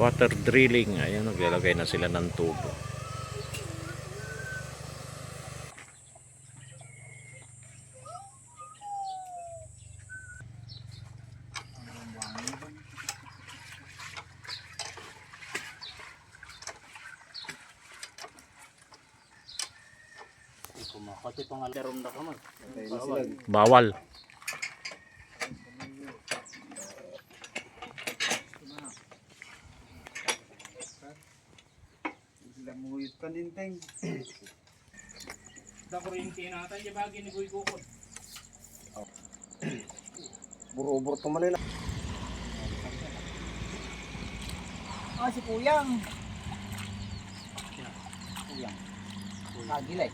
Water drilling. Ayan, naglalagay na sila ng tubo. Kasi pangalaro na ka man. Bawal. Lamuyot ka ninteng. Dakurinti natin yung bagay ni Boy Kukod. Buro-buro tumalay na. Si Kuyang. Kuyang. Kagilay.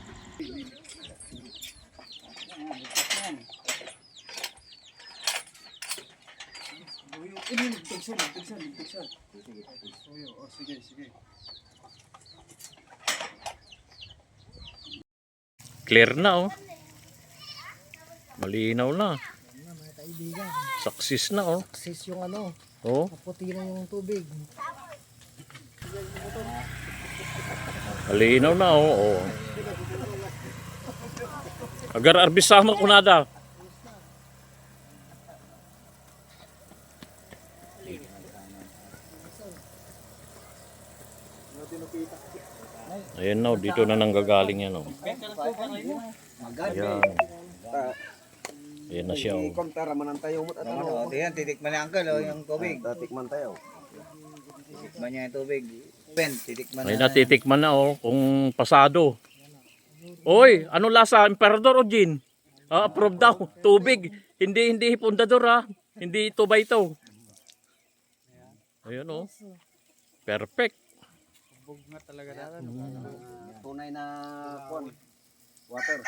Ligtagsan. Sige. Clear na oh. Malinaw na. Mga kaibigan. Success na oh. Sis yung ano, Oh, maputi na yung tubig. malinaw na oh. Oh. Agar arbisama ko nada. Ayan na, dito na nanggagaling yan oh. Ayan. Ayan na siya oh. Kontara man ang tayo mo at ano. Yan, titikman ni Uncle yung tubig. Tatikman tayo. Titikman niya yung tubig. Ben, titikman May na. natitikman na oh, kung pasado. Oy, ano lasa? Emperador o gin? Approve daw. Tubig. Hindi pundador ha. Hindi ito ba ito? Ayun oh. Perfect. Tunay na water.